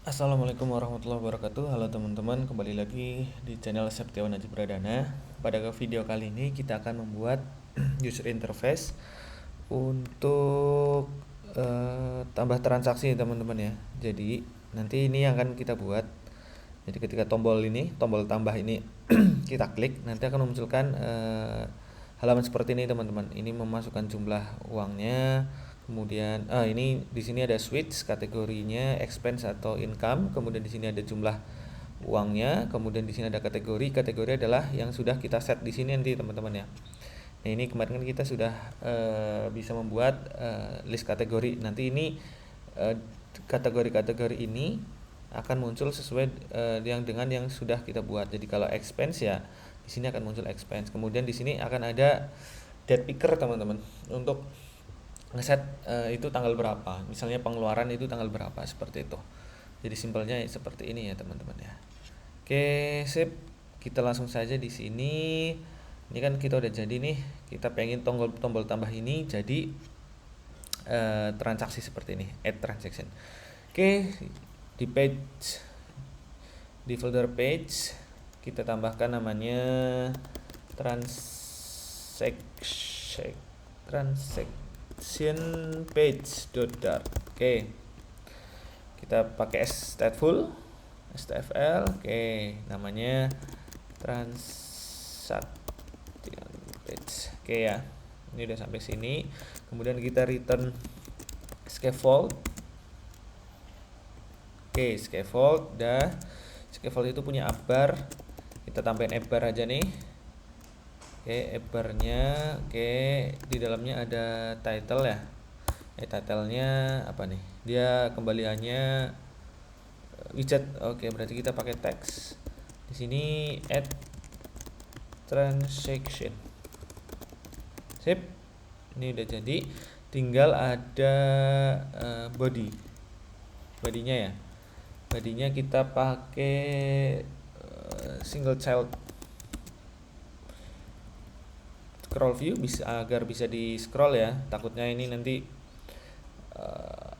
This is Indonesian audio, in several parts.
Assalamualaikum warahmatullahi wabarakatuh. Halo teman-teman, kembali lagi di channel Septiawan Najib Pradana. Pada video kali ini kita akan membuat user interface untuk tambah transaksi teman-teman ya. Jadi nanti ini yang akan kita buat. Jadi ketika tombol tambah ini kita klik, nanti akan memunculkan halaman seperti ini teman-teman. Ini memasukkan jumlah uangnya. Kemudian ini di sini ada switch kategorinya expense atau income, kemudian di sini ada jumlah uangnya, kemudian di sini ada kategori. Kategori adalah yang sudah kita set di sini nanti teman-teman ya. Nah, ini kemarin kan kita sudah bisa membuat list kategori. Nanti ini kategori-kategori ini akan muncul sesuai dengan yang sudah kita buat. Jadi kalau expense ya di sini akan muncul expense. Kemudian di sini akan ada date picker teman-teman untuk ngeset itu tanggal berapa, misalnya pengeluaran itu tanggal berapa, seperti itu. Jadi simpelnya seperti ini ya teman-teman ya. Oke, sip. Kita langsung saja di sini. Ini kan kita udah jadi nih. Kita pengen tombol tambah ini jadi transaksi seperti ini, add transaction. Oke, di folder page kita tambahkan namanya transaction page.dart. Oke, kita pakai stateful stfl. Oke, namanya transaction page. Oke ya, ini udah sampai sini. Kemudian kita return scaffold. Oke, scaffold scaffold itu punya abbar. Kita tambahin abbar aja nih. Oke, abbarnya, oke, di dalamnya ada title ya. Titlenya apa nih? Dia kembaliannya widget. Oke, berarti kita pakai teks. Di sini add transaction. Sip. Ini udah jadi. Tinggal ada bodinya ya. Bodinya kita pakai single child scroll view agar bisa di scroll ya. Takutnya ini nanti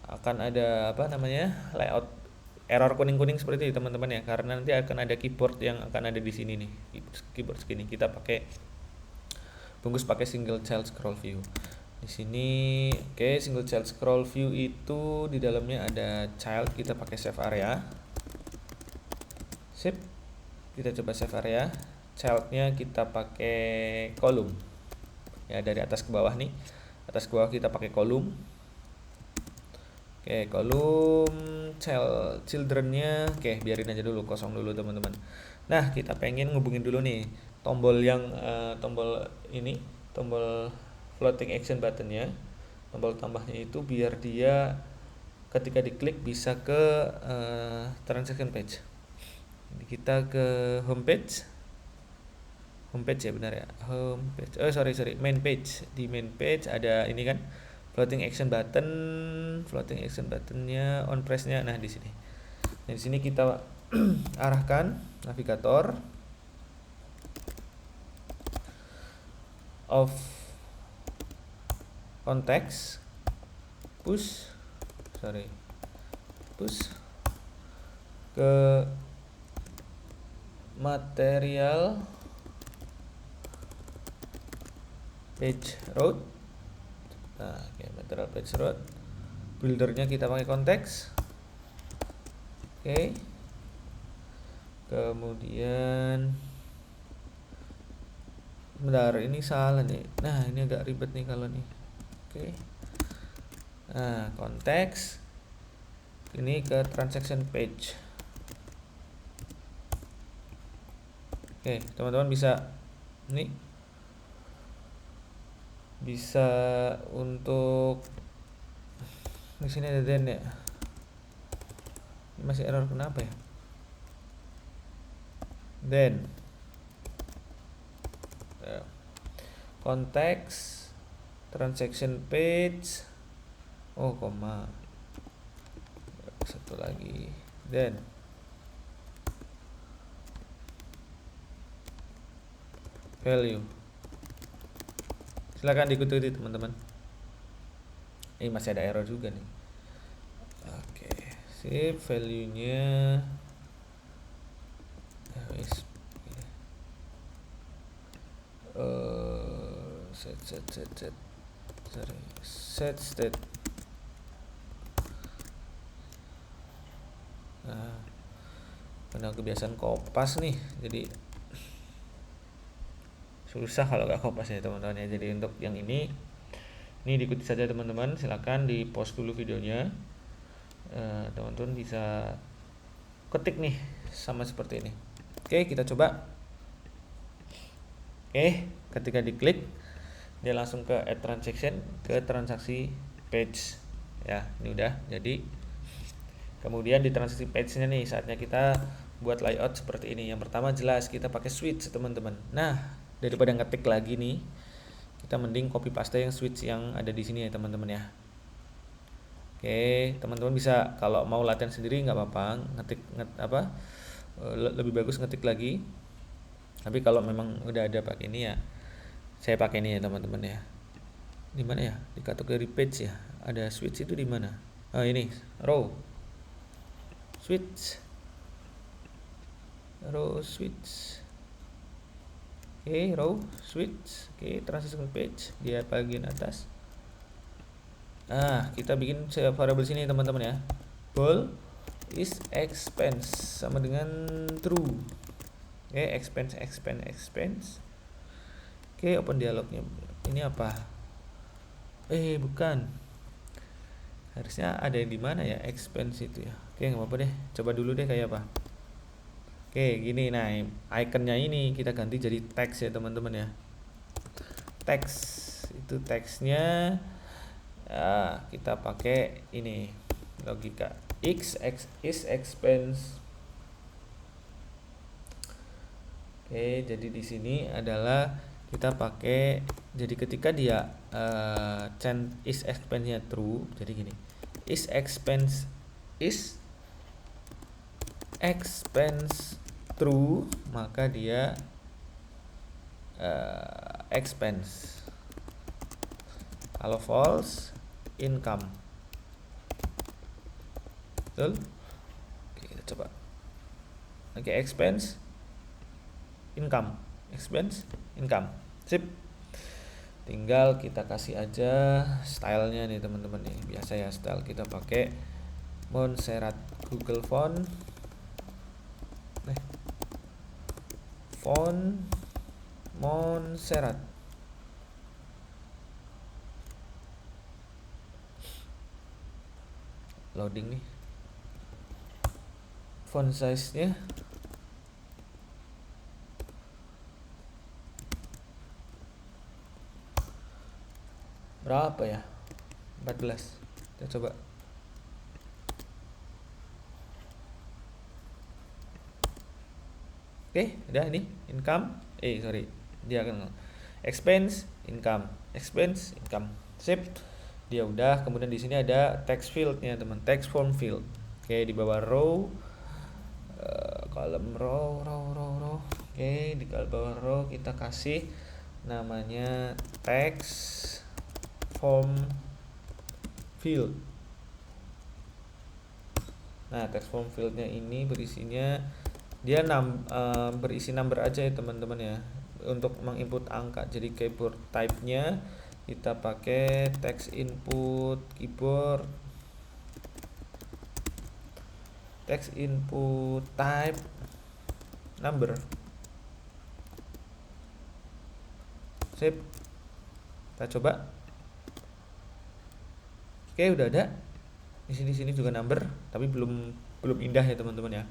akan ada layout error kuning-kuning seperti itu teman-teman ya, karena nanti akan ada keyboard yang akan ada di sini nih, keyboard segini. Kita bungkus pakai single child scroll view di sini. Oke, single child scroll view itu di dalamnya ada child, kita pakai save area. Sip, kita coba save area. Childnya kita pakai kolom ya, dari atas ke bawah nih. Atas ke bawah kita pakai kolom. Oke, kolom childrennya, oke, biarin aja dulu, kosong dulu teman-teman. Nah, kita pengen ngubungin dulu nih tombol tombol floating action buttonnya, tombol tambahnya itu, biar dia ketika diklik bisa ke transaction page. Jadi kita ke homepage ya, benar ya, homepage. Main page. Di main page ada ini kan, floating action buttonnya on press-nya. Nah, di sini. Nah, di sini kita arahkan navigator of context push ke material page route. Nah, material page route, buildernya kita pakai konteks. Oke, kemudian bentar, ini salah nih. Nah, ini agak ribet nih kalau nih. Oke, nah, konteks ini ke transaction page. Oke, teman-teman bisa untuk di sini ada then ya. Ini masih error, kenapa ya? Then konteks transaction page, koma, satu lagi, then value. Silakan diikuti teman-teman. Ini masih ada error juga nih. Oke, sip, value-nya set state. Nah, karena kebiasaan kopas nih, jadi susah kalau nggak kopas ya teman-teman ya. Jadi untuk yang ini diikuti saja teman-teman, silakan di pause dulu videonya. Teman-teman bisa ketik nih sama seperti ini. Oke, kita coba. Oke, ketika diklik dia langsung ke add transaction, ke transaksi page ya. Ini udah jadi. Kemudian di transaksi page-nya nih saatnya kita buat layout seperti ini. Yang pertama jelas kita pakai switch teman-teman. Nah, daripada ngetik lagi nih, kita mending copy paste yang switch yang ada di sini ya teman-teman ya. Oke, teman-teman bisa kalau mau latihan sendiri nggak apa-apa, lebih bagus ngetik lagi. Tapi kalau memang udah ada pakai ini ya, saya pakai ini ya teman-teman ya. Di mana ya? Di kategori page ya. Ada switch itu di mana? Oh, ini row switch. Oke, row switch. Oke, transition page di bagian atas. Kita bikin variable sini teman-teman ya. Bool is expense sama dengan true. Oke, expense. Oke, open dialognya. Ini apa? Bukan. Harusnya ada yang di mana ya expense itu ya. Oke, nggak apa-apa deh. Coba dulu deh kayak apa. Oke, gini. Nah, ikonnya ini kita ganti jadi teks ya teman-teman ya. Teks itu teksnya kita pakai ini logika x is expense. Oke, jadi di sini adalah kita pakai, jadi ketika dia is expense-nya true, jadi gini, is expense true, maka dia expense. Kalau false, income. Betul? Oke, kita coba. Oke, expense income. Sip. Tinggal kita kasih aja stylenya nih teman-teman nih. Biasa ya style kita pakai Montserrat Google Font. Font Montserrat. Loading nih. Font size-nya berapa ya? 14. Kita coba. Oke, udah ini income. Dia akan expense, income. Sip. Dia udah. Kemudian di sini ada text field-nya, teman. Text form field. Oke, di bawah row, column row. Oke, di bawah row kita kasih namanya text form field. Nah, text form field-nya ini berisinya dia berisi number aja ya teman-teman ya, untuk menginput angka. Jadi keyboard type-nya kita pakai text input keyboard, text input type number. Sip. Kita coba. Oke, udah ada. Di sini juga number, tapi belum indah ya teman-teman ya.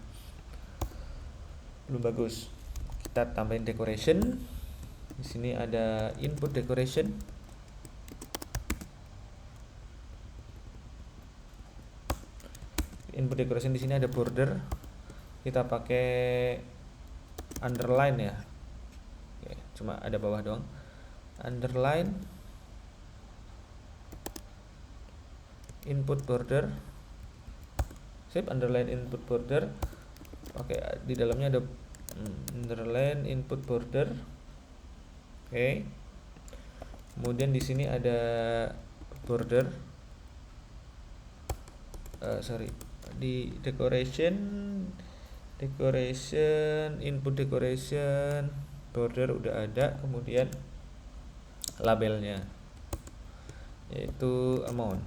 Belum bagus. Kita tambahin decoration. Di sini ada input decoration. Input decoration di sini ada border. Kita pakai underline ya. Oke, cuma ada bawah doang. Underline input border. Sip, underline input border. Oke, di dalamnya ada underline input border. Oke. Kemudian di sini ada border. di decoration, input decoration, border udah ada, kemudian labelnya yaitu amount.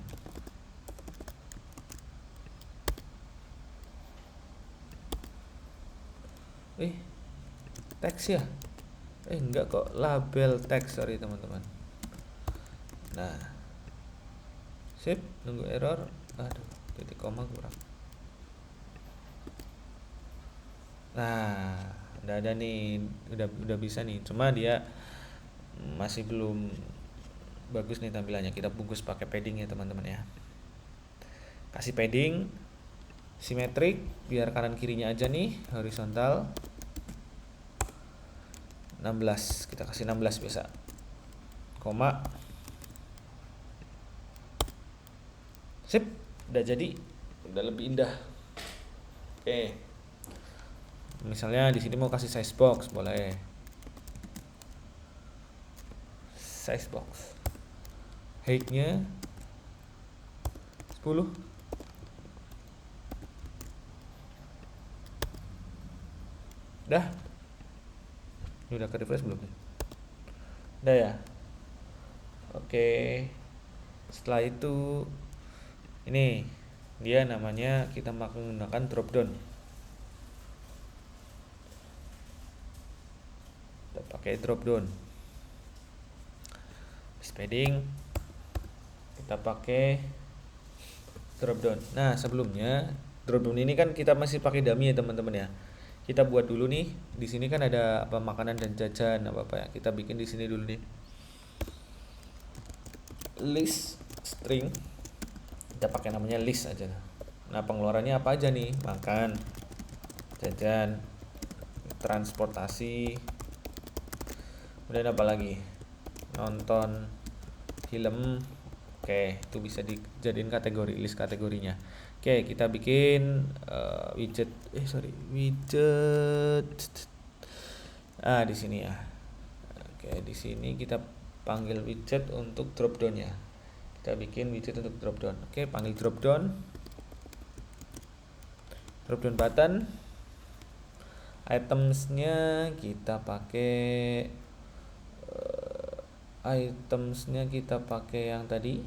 Teks ya? Enggak kok, label teks, sorry teman-teman. Nah, sip, nunggu error. Aduh, titik koma kurang. Nah, udah ada nih, udah bisa nih. Cuma dia masih belum bagus nih tampilannya. Kita bungkus pakai padding ya teman-teman ya. Kasih padding simetrik, biar kanan kirinya aja nih horizontal. 16, kita kasih 16 biasa. Koma. Sip, udah jadi, udah lebih indah. Oke. Misalnya di sini mau kasih size box, boleh. Size box. Height-nya 10. Dah. Ini udah ke refresh belum? Udah ya. Oke. Setelah itu ini dia namanya, kita menggunakan drop down. Kita pakai drop down. Padding kita pakai drop down. Nah, sebelumnya drop down ini kan kita masih pakai dummy ya teman-teman ya. Kita buat dulu nih. Di sini kan ada apa, makanan dan jajan apa ya. Kita bikin di sini dulu nih. List string. Kita pakai namanya list aja. Nah, pengeluarannya apa aja nih? Makan, jajan, transportasi. Kemudian apa lagi? Nonton film. Oke, itu bisa dijadiin kategori, list kategorinya. Oke, kita bikin widget. Di sini ya. Oke, di sini kita panggil widget untuk drop down ya. Kita bikin widget untuk drop down. Oke, panggil drop down. Drop down button. Itemsnya kita pakai yang tadi,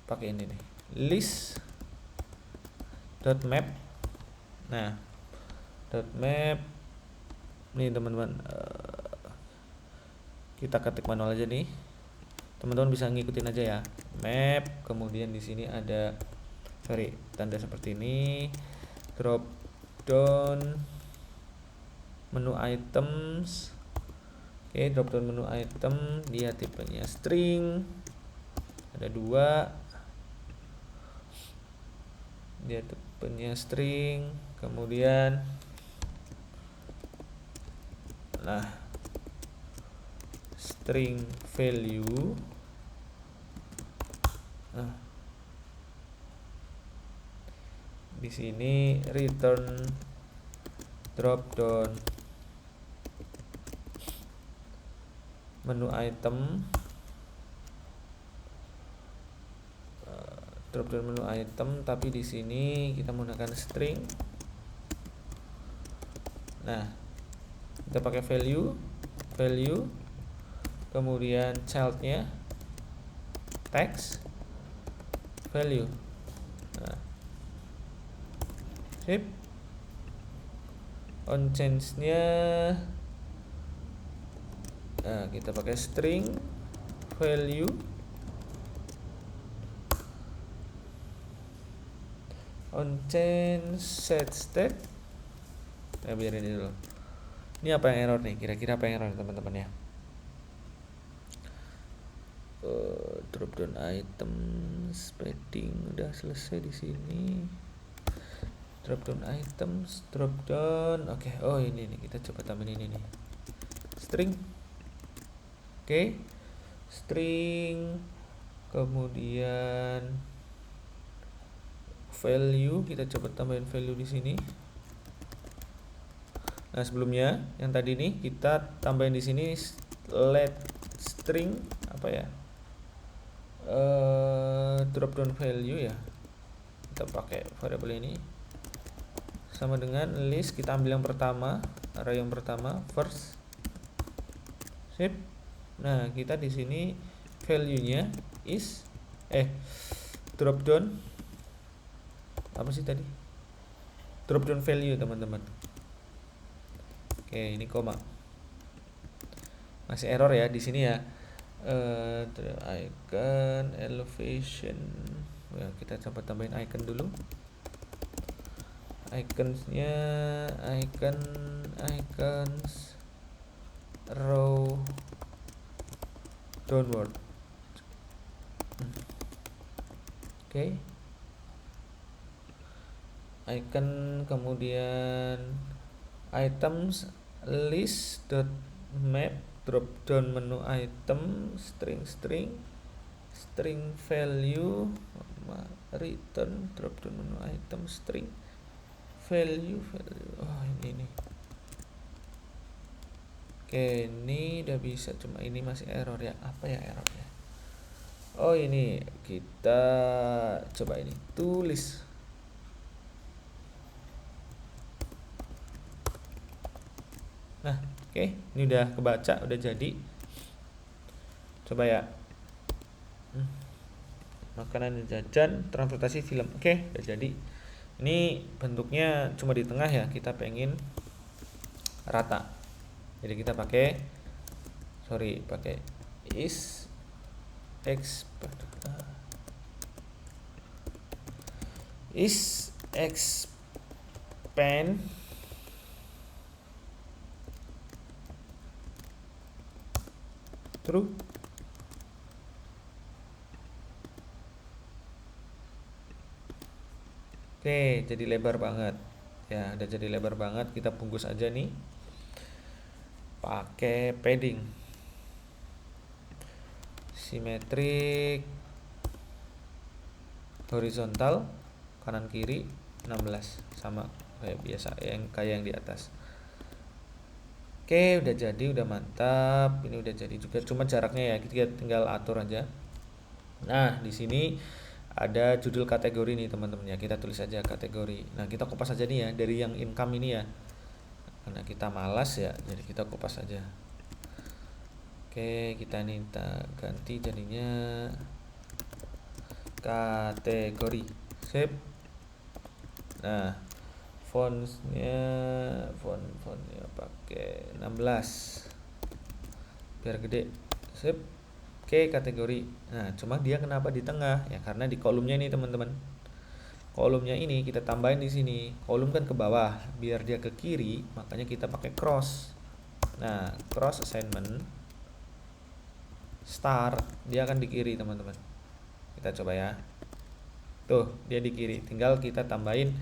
pakai ini nih, list dot map. Nah, dot map nih teman-teman, kita ketik manual aja nih, teman-teman bisa ngikutin aja ya. Map, kemudian di sini ada tanda seperti ini, drop down menu items. Oke, drop down menu item, dia tipenya string, ada 2, dia tipenya string, kemudian string value. Di sini return drop down menu item, drop down menu item, tapi di sini kita menggunakan string. Nah, kita pakai value, kemudian childnya text value. Nah, sip. On change-nya kita pakai string value, on change set state. Biarin ini dulu. Ini apa yang error nih? Kira-kira apa yang error teman-teman ya? Drop down items, padding udah selesai di sini. Drop down items, drop down. Oke, ini nih, kita coba tambahin ini nih. String. Oke. String, kemudian value, kita coba tambahin value di sini. Nah, sebelumnya yang tadi nih kita tambahin di sini let string apa ya? Drop down value ya. kita pakai variabel ini sama dengan list, kita ambil yang pertama, array yang pertama, first. Sip. Nah, kita di sini value-nya is drop down apa sih tadi? Drop down value, teman-teman. Oke, ini koma. Masih error ya di sini ya. Icon elevation. Ya, kita coba tambahin icon dulu. Iconsnya icons row downward. Oke. Icon, kemudian items list dot map drop down menu item string value return drop down menu item string value. Oh, ini nih. Oke, ini udah bisa, cuma ini masih error ya. Apa ya errornya? Oh, ini kita coba ini tulis. Nah, oke, ini udah kebaca, udah jadi. Coba ya. Makanan jajan, transportasi, film. Oke, udah jadi. Ini bentuknya cuma di tengah ya, kita pengen rata. Jadi kita pakai is expand true. Oke, jadi lebar banget. Ya, udah jadi lebar banget. Kita bungkus aja nih. Pakai padding. Simetrik horizontal kanan kiri 16 sama kayak biasa kayak yang di atas. Oke, udah jadi, udah mantap. Ini udah jadi juga, cuma jaraknya ya kita tinggal atur aja. Nah, di sini ada judul kategori nih teman-teman ya, kita tulis aja kategori. Nah, kita kopas aja nih ya dari yang income ini ya, karena kita malas ya, jadi kita kopas aja. Oke, kita ganti jadinya kategori. Sip. Nah, fontnya pakai 16 biar gede. Sip. Oke, kategori. Nah, cuma dia kenapa di tengah? Ya karena di kolomnya ini, teman-teman. Kolomnya ini kita tambahin di sini. Kolom kan ke bawah, biar dia ke kiri, makanya kita pakai cross. Nah, cross assignment star, dia akan di kiri, teman-teman. Kita coba ya. Tuh, dia di kiri. Tinggal kita tambahin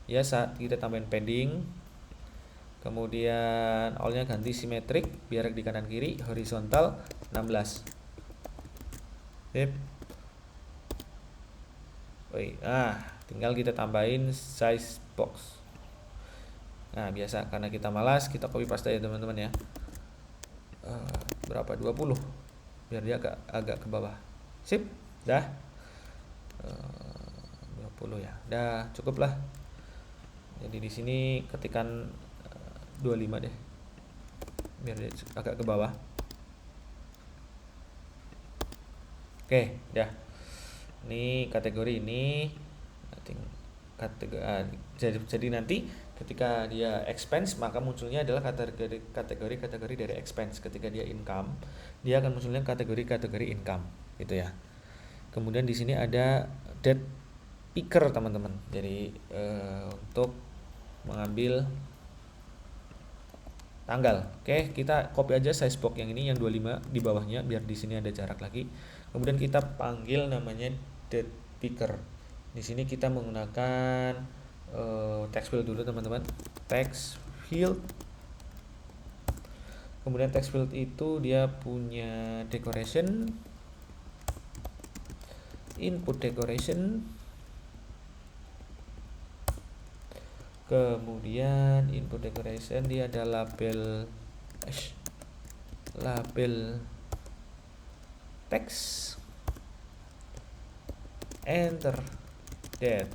ya, kita tambahin padding. Kemudian all-nya ganti simetrik biar di kanan kiri, horizontal 16. Sip. Tinggal kita tambahin size box. Nah, biasa karena kita malas, kita copy paste ya, teman-teman ya. Berapa? 20. Biar dia agak ke bawah. Sip. Dah. 20 ya. Dah, cukup lah. Jadi di sini ketikan 25 deh. Biar dia agak ke bawah. Oke, ya. Ini kategori ini jadi nanti ketika dia expense maka munculnya adalah kategori dari expense. Ketika dia income, dia akan munculnya kategori income gitu ya. Kemudian di sini ada date picker, teman-teman. Jadi untuk mengambil tanggal. Oke, kita copy aja size box yang ini, yang 25 di bawahnya, biar di sini ada jarak lagi. Kemudian kita panggil namanya date picker. Di sini kita menggunakan text field dulu, teman-teman. Text field. Kemudian text field itu dia punya decoration, input decoration. Kemudian input decoration dia ada label text, enter date.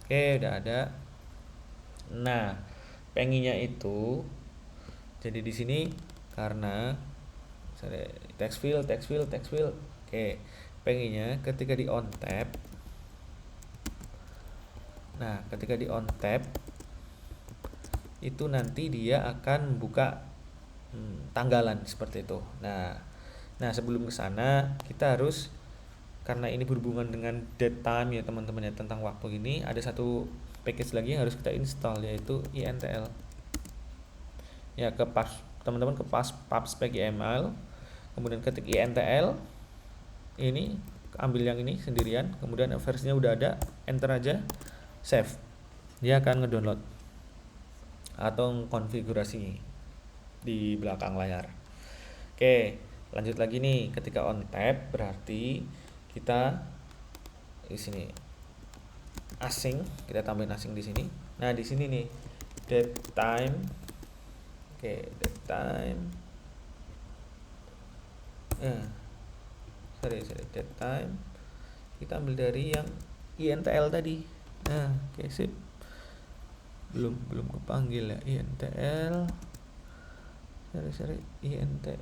Oke, udah ada. Nah, penginya itu jadi di sini karena text field. Oke, penginya ketika di on tab. Nah, ketika di on tab itu nanti dia akan membuka tanggalan seperti itu. Nah, sebelum ke sana kita harus, karena ini berhubungan dengan date time ya teman-teman ya, tentang waktu ini ada satu package lagi yang harus kita install, yaitu intl. Ya, teman-teman ke pubspec YML, kemudian ketik intl ini, ambil yang ini sendirian, kemudian versinya udah ada, enter aja, save. Dia akan ngedownload atau konfigurasi di belakang layar. Oke, lanjut lagi nih, ketika on tab berarti kita di sini asing, kita tambahin asing di sini. Nah, di sini nih date time. Oke, date time. Date time. Kita ambil dari yang intl tadi. Nah, oke, sip. Belum kepanggil ya intl. intl.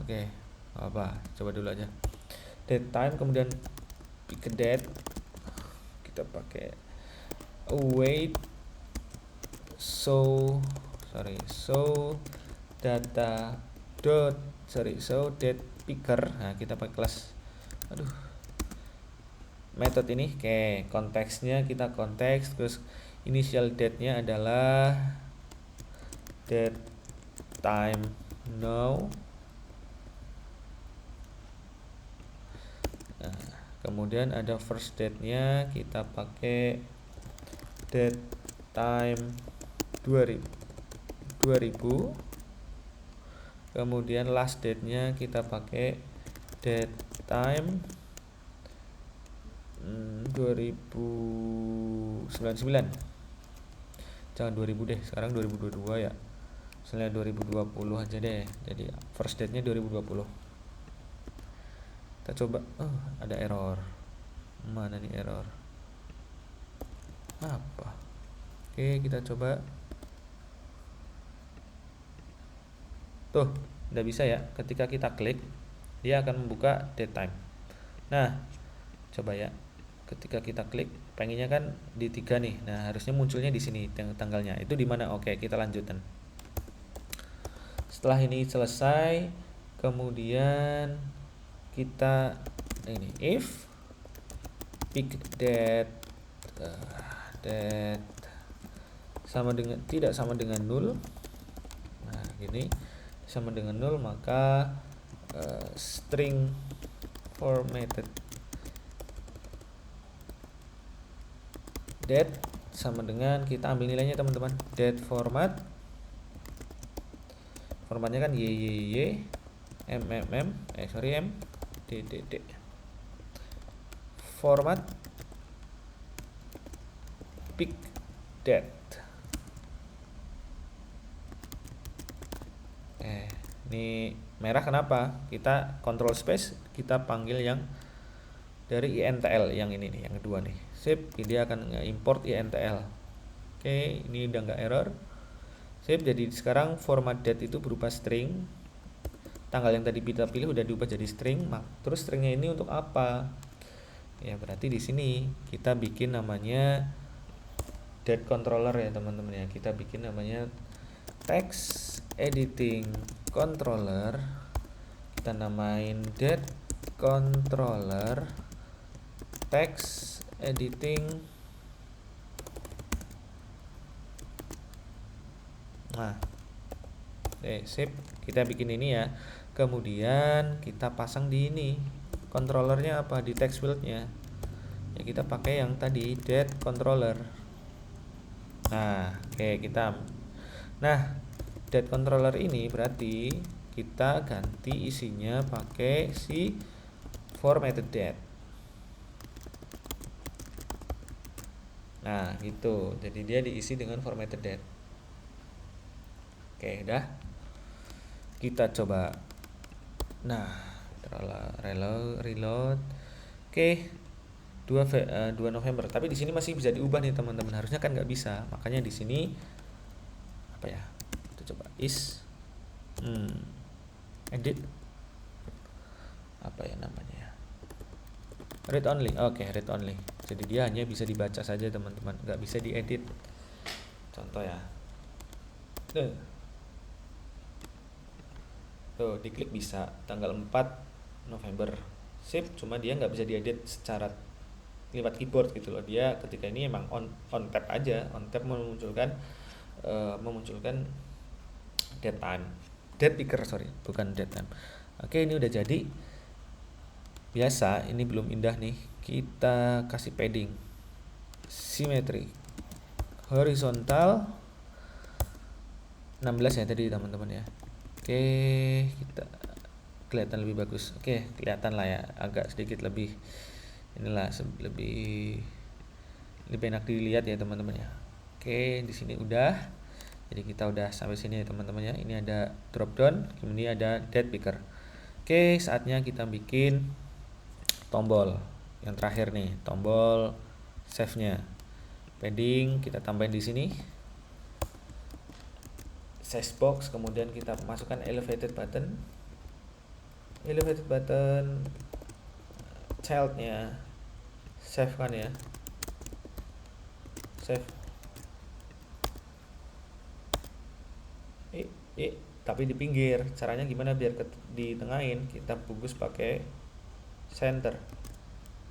Oke. Apa? Coba dulu aja. Date time, kemudian pick a date. Kita pakai await so data dot so date picker. Nah, kita pakai kelas method ini. Oke, konteksnya kita konteks, terus initial date-nya adalah date time now. Nah, kemudian ada first date-nya kita pakai date time 2000. Kemudian last date-nya kita pakai date time 2099. Jangan 2000 deh, sekarang 2022 ya. Misalnya 2020 aja deh. Jadi first date-nya 2020. Kita coba. Ada error. Mana nih error? Apa? Oke, kita coba. Tuh, udah bisa ya. Ketika kita klik, dia akan membuka date time. Nah, coba ya. Ketika kita klik, pengennya kan di 3 nih. Nah, harusnya munculnya di sini tanggalnya. Itu di mana? Oke, kita lanjutkan. Setelah ini selesai, kemudian kita ini if pick date tidak sama dengan 0. Nah, gini, sama dengan 0, maka string formatted date sama dengan, kita ambil nilainya teman-teman, date formatnya kan YYY MDD format pick date. Ini merah kenapa? Kita control space, kita panggil yang dari intl yang ini nih, yang kedua nih. Sip, dia akan import intl. Oke, ini udah nggak error. Sip, jadi sekarang format date itu berupa string. Tanggal yang tadi kita pilih udah diubah jadi string. Terus stringnya ini untuk apa? Ya, berarti di sini kita bikin namanya date controller ya teman-teman ya. Kita bikin namanya text editing controller. Kita namain date controller text editing. Nah, sip, kita bikin ini ya. Kemudian kita pasang di ini. Controllernya apa? Di text fieldnya. Ya, kita pakai yang tadi date controller. Nah, oke, date controller ini berarti kita ganti isinya pakai si formatted date. Nah, gitu. Jadi dia diisi dengan formatted date. Oke, udah. Kita coba. Nah, reload. Oke. 2 November. Tapi di sini masih bisa diubah nih teman-teman. Harusnya kan nggak bisa. Makanya di sini apa ya? Kita coba edit apa ya namanya ya? Read only. Oke, read only. Jadi dia hanya bisa dibaca saja teman-teman, nggak bisa diedit. Contoh ya. Tuh, diklik bisa tanggal 4 November. Sip, cuma dia nggak bisa diedit secara lewat keyboard gitu loh. Dia ketika ini emang on tab aja, on tab memunculkan date picker, sorry, bukan date time. Oke, ini udah jadi. Biasa, ini belum indah nih. Kita kasih padding, symmetry, horizontal 16 ya tadi teman-teman ya. Oke, kita kelihatan lebih bagus. Oke, kelihatan lah ya, agak sedikit lebih inilah lebih enak dilihat ya teman-teman ya. Oke, di sini udah. Jadi kita udah sampai sini ya teman-teman ya. Ini ada drop down, kemudian ada date picker. Oke, saatnya kita bikin tombol yang terakhir nih, tombol save-nya. Padding kita tambahin di sini. Size box, kemudian kita masukkan elevated button, childnya save kan ya, save. Tapi di pinggir. Caranya gimana biar ditengahin? Kita bungkus pakai center,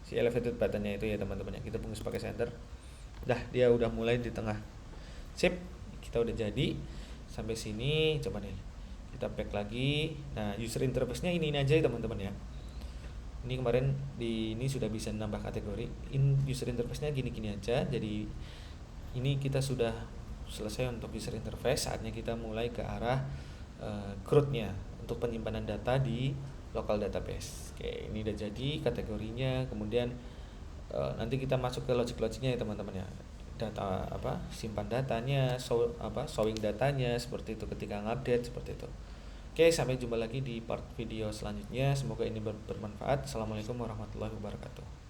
si elevated buttonnya itu ya teman-teman ya, kita bungkus pakai center. Dia udah mulai di tengah. Sip, kita udah jadi. Sampai sini coba nih kita back lagi. Nah, user interface-nya ini aja ya teman-teman ya. Ini kemarin ini sudah bisa nambah kategori. User interface-nya gini-gini aja. Jadi ini kita sudah selesai untuk user interface. Saatnya kita mulai ke arah CRUD-nya untuk penyimpanan data di local database. Oke, ini udah jadi kategorinya. Kemudian nanti kita masuk ke logic-logicnya ya teman-teman ya. Data simpan datanya, showing datanya seperti itu ketika ngupdate seperti itu. Oke, sampai jumpa lagi di part video selanjutnya. Semoga ini bermanfaat. Assalamualaikum warahmatullahi wabarakatuh.